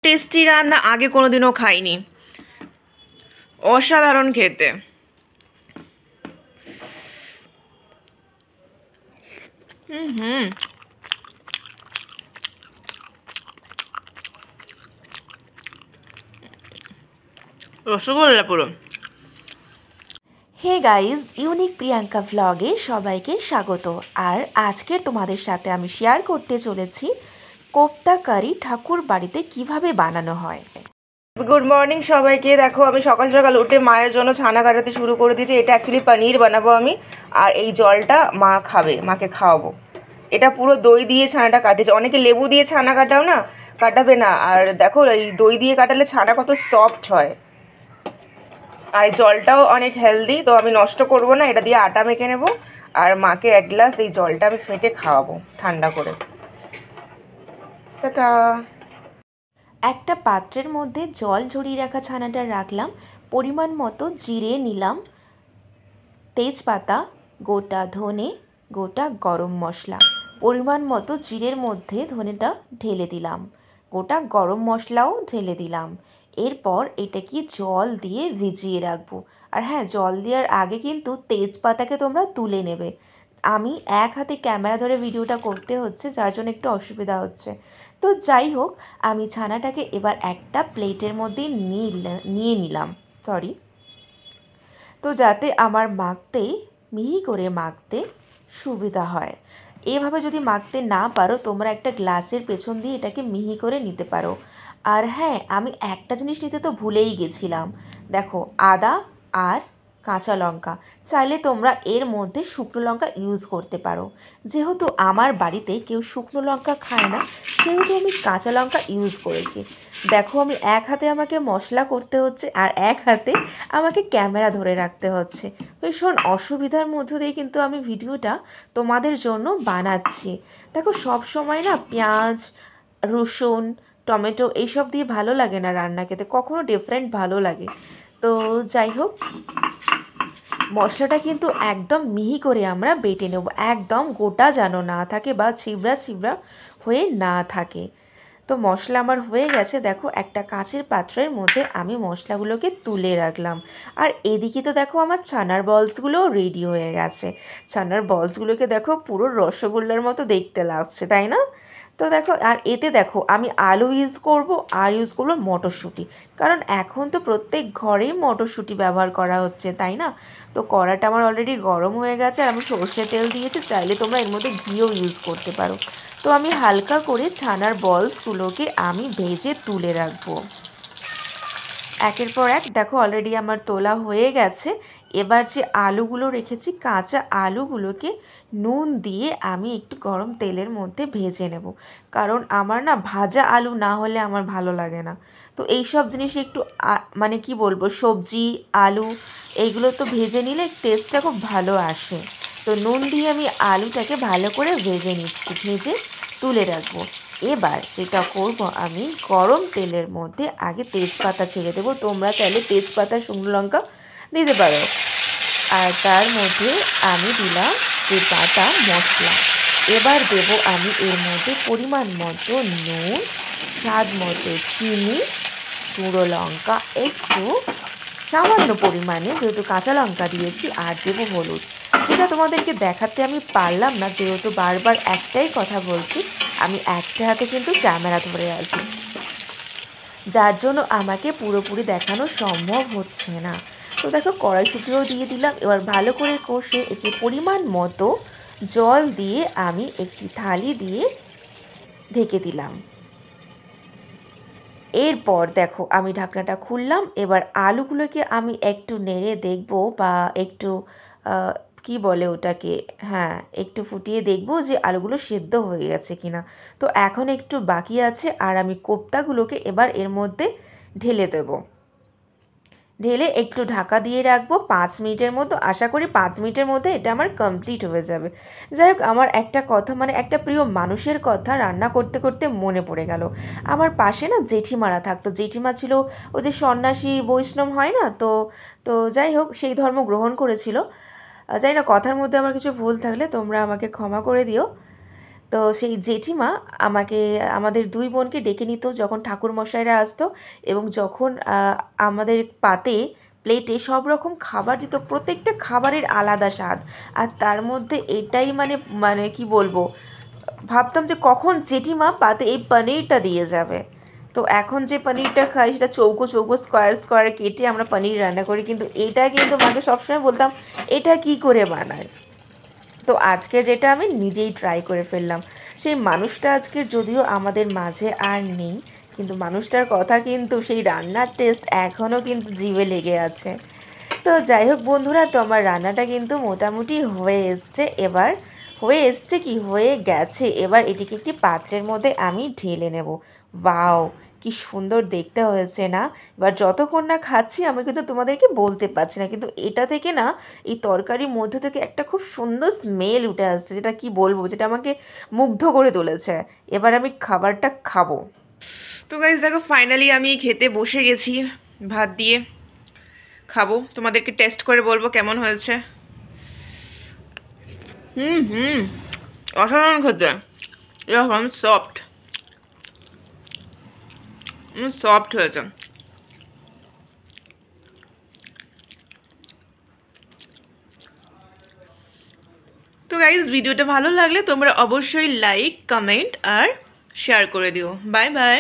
Tasty রান্না আগে কোনোদিনও খাইনি, অসাধারণ খেতে। হুম রসগোল্লা পুরো। হে গাইজ, ইউনিক প্রিয়াঙ্কা ভ্লগে সবাইকে স্বাগত। আর আজকের তোমাদের সাথে আমি শেয়ার করতে চলেছি কোপ্তা কারি ঠাকুর বাড়িতে কিভাবে বানানো হয়। গুড মর্নিং সবাইকে। দেখো আমি সকাল সকাল উঠে মায়ের জন্য ছানা কাটাতে শুরু করে দিয়েছি। এটা অ্যাকচুয়ালি পনির বানাবো আমি, আর এই জলটা মা খাবে, মাকে খাওয়াবো। এটা পুরো দই দিয়ে ছানাটা কাটেছে। অনেকে লেবু দিয়ে ছানা কাটাও না, কাটাবে না। আর দেখো এই দই দিয়ে কাটালে ছানা কত সফট হয়, আর জলটাও অনেক হেলদি। তো আমি নষ্ট করব না, এটা দিয়ে আটা মেখে নেব। আর মাকে এক গ্লাস এই জলটা আমি ফেটে খাওয়াবো ঠান্ডা করে। টাটা। একটা পাত্রের মধ্যে জল ঝরিয়ে রাখা ছানাটা রাখলাম, পরিমাণ মতো জিরে নিলাম, তেজপাতা, গোটা ধনে, গোটা গরম মশলা। পরিমাণ মতো জিরের মধ্যে ধনেটা ঢেলে দিলাম, গোটা গরম মশলাও ঢেলে দিলাম। এরপর এটাকে জল দিয়ে ভিজিয়ে রাখবো। আর হ্যাঁ, জল দেওয়ার আগে কিন্তু তেজপাতাকে তোমরা তুলে নেবে। আমি এক হাতে ক্যামেরা ধরে ভিডিওটা করতে হচ্ছে, যার জন্য একটু অসুবিধা হচ্ছে। তো যাই হোক, আমি ছানাটাকে এবার একটা প্লেটের মধ্যে নিয়ে নিলাম, তো যাতে আমার মাখতে, মিহি করে মাখতে সুবিধা হয়। এভাবে যদি মাখতে না পারো, তোমরা একটা গ্লাসের পেছন দিয়ে এটাকে মিহি করে নিতে পারো। আর হ্যাঁ, আমি একটা জিনিস নিতে তো ভুলেই গেছিলাম। দেখো, আদা আর কাঁচা লঙ্কা। চাইলে তোমরা এর মধ্যে শুকনো লঙ্কা ইউজ করতে পারো। যেহেতু আমার বাড়িতে কেউ শুকনো লঙ্কা খায় না, সেহেতু আমি কাঁচা লঙ্কা ইউজ করেছি। দেখো, আমি এক হাতে আমাকে মশলা করতে হচ্ছে, আর এক হাতে আমাকে ক্যামেরা ধরে রাখতে হচ্ছে। ভীষণ অসুবিধার মধ্য দিয়ে কিন্তু আমি ভিডিওটা তোমাদের জন্য বানাচ্ছি। দেখো, সব সময় না পেঁয়াজ, রসুন, টমেটো এইসব দিয়ে ভালো লাগে না রান্না খেতে, কখনো ডিফারেন্ট ভালো লাগে। তো যাই হোক, মশলাটা কিন্তু একদম মিহি করে আমরা বেটে নেব, একদম গোটা যেন না থাকে বা ছিবড়া ছিবড়া হয়ে না থাকে। তো মশলা আমার হয়ে গেছে। দেখো, একটা কাঁচের পাত্রের মধ্যে আমি মশলাগুলোকে তুলে রাখলাম। আর এদিকে তো দেখো আমার ছানার বলসগুলোও রেডি হয়ে গেছে। ছানার বলসগুলোকে দেখো পুরো রসগোল্লার মতো দেখতে লাগছে, তাই না? তো দেখো, আর এতে দেখো আমি আলু ইউজ করব, আর ইউজ করবো মটরশুঁটি। কারণ এখন তো প্রত্যেক ঘরেই মটরশুঁটি ব্যবহার করা হচ্ছে, তাই না? তো কড়াটা আমার অলরেডি গরম হয়ে গেছে, আর আমি সর্ষে তেল দিয়েছি। চাইলে তোমরা এর মধ্যে ঘিও ইউজ করতে পারো। তো আমি হালকা করে ছানার বলসগুলোকে আমি ভেজে তুলে রাখবো একের পর এক। দেখো, অলরেডি আমার তোলা হয়ে গেছে। এবার যে আলুগুলো রেখেছি, কাঁচা আলুগুলোকে নুন দিয়ে আমি একটু গরম তেলের মধ্যে ভেজে নেব। কারণ আমার না ভাজা আলু না হলে আমার ভালো লাগে না। তো এই সব জিনিস একটু মানে কি বলবো, সবজি, আলু এইগুলো তো ভেজে নিলে টেস্টটা খুব ভালো আসে। তো নুন দিয়ে আমি আলুটাকে ভালো করে ভেজে নিচ্ছি, ভেজে তুলে রাখবো। এবার যেটা করব, আমি গরম তেলের মধ্যে আগে তেজপাতা ছেড়ে দেবো। তোমরা চাইলে তেজপাতা, শুকনো লঙ্কা দিতে পারো। আর তার মধ্যে আমি দিলাম যে বাটা মশলা। এবার দেব আমি এর মধ্যে পরিমাণ মতো নুন, স্বাদ মতো চিনি, গুঁড়ো লঙ্কা একটু সামান্য পরিমাণে, যেহেতু কাঁচা লঙ্কা দিয়েছি। আর দেবো হলুদ, যেটা তোমাদেরকে দেখাতে আমি পারলাম না, যেহেতু বারবার একটাই কথা বলছি। আমি একটা হাতে কিন্তু ক্যামেরা ধরে আছি, যার জন্য আমাকে পুরোপুরি দেখানো সম্ভব হচ্ছে না। তো দেখো, কড়াইশুঁটিও দিয়ে দিলাম। এবার ভালো করে কষে একে পরিমাণ মতো জল দিয়ে আমি একটি থালি দিয়ে ঢেকে দিলাম। এরপর দেখো, আমি ঢাকনাটা খুললাম। এবার আলুগুলোকে আমি একটু নেড়ে দেখব, বা একটু কি বলে ওটাকে, হ্যাঁ, একটু ফুটিয়ে দেখব যে আলুগুলো সেদ্ধ হয়ে গেছে কিনা। তো এখন একটু বাকি আছে, আর আমি কোপ্তাগুলোকে এবার এর মধ্যে ঢেলে দেব। ঢেলে একটু ঢাকা দিয়ে রাখবো 5 মিনিটের মতো। আশা করি 5 মিনিটের মধ্যে এটা আমার কমপ্লিট হয়ে যাবে। যাই হোক, আমার একটা কথা, মানে একটা প্রিয় মানুষের কথা রান্না করতে করতে মনে পড়ে গেল। আমার পাশে না জেঠিমারা থাকতো। জেঠিমা ছিল ও যে সন্ন্যাসী বৈষ্ণব হয় না, তো তো যাই হোক, সেই ধর্ম গ্রহণ করেছিল। জানি না, কথার মধ্যে আমার কিছু ভুল থাকলে তোমরা আমাকে ক্ষমা করে দিও। তো সেই জেঠিমা আমাকে আমাদের দুই বোনকে ডেকে নিত যখন ঠাকুরমশাইরা আসতো, এবং যখন আমাদের পাতে প্লেটে সব রকম খাবার দিত, প্রত্যেকটা খাবারের আলাদা স্বাদ। আর তার মধ্যে এটাই মানে মানে কি বলবো, ভাবতাম যে কখন জেঠিমা পাতে এই পনিরটা দিয়ে যাবে। তো এখন যে পনিরটা খাই সেটা চৌকো চৌকো স্কোয়ার স্কোয়ার কেটে আমরা পনির রান্না করি, কিন্তু এটা কিন্তু মাকে সবসময় বলতাম এটা কি করে বানায়। তো আজকে যেটা আমি নিজেই ট্রাই করে ফেললাম। সেই মানুষটা আজকের যদিও আমাদের মাঝে আর নেই, কিন্তু মানুষটার কথা কিন্তু, সেই রান্নার টেস্ট এখনও কিন্তু জিভে লেগে আছে। তো যাই হোক বন্ধুরা, তো আমার রান্নাটা কিন্তু মোটামুটি হয়ে এসছে। এবার হয়ে এসছে কি, হয়ে গেছে। এবার এটিকে একটি পাত্রের মধ্যে আমি ঢেলে নেব। ওয়াও, কি সুন্দর দেখতে হয়েছে না? এবার যতক্ষণ না খাচ্ছি আমি কিন্তু তোমাদেরকে বলতে পারছি না, কিন্তু এটা থেকে না, এই তরকারির মধ্যে থেকে একটা খুব সুন্দর স্মেল উঠে আসছে, যেটা কি বলবো, যেটা আমাকে মুগ্ধ করে তুলেছে। এবার আমি খাবারটা খাবো। তো গাইজ দেখো, ফাইনালি আমি খেতে বসে গেছি। ভাত দিয়ে খাবো, তোমাদেরকে টেস্ট করে বলবো কেমন হয়েছে। হুম হুম, অসাধারণ খেতে, এরকম সফট সফট হয়েছে। তো গাইজ, ভিডিওটা ভালো লাগলে তোমরা অবশ্যই লাইক, কমেন্ট আর শেয়ার করে দিও। Bye bye.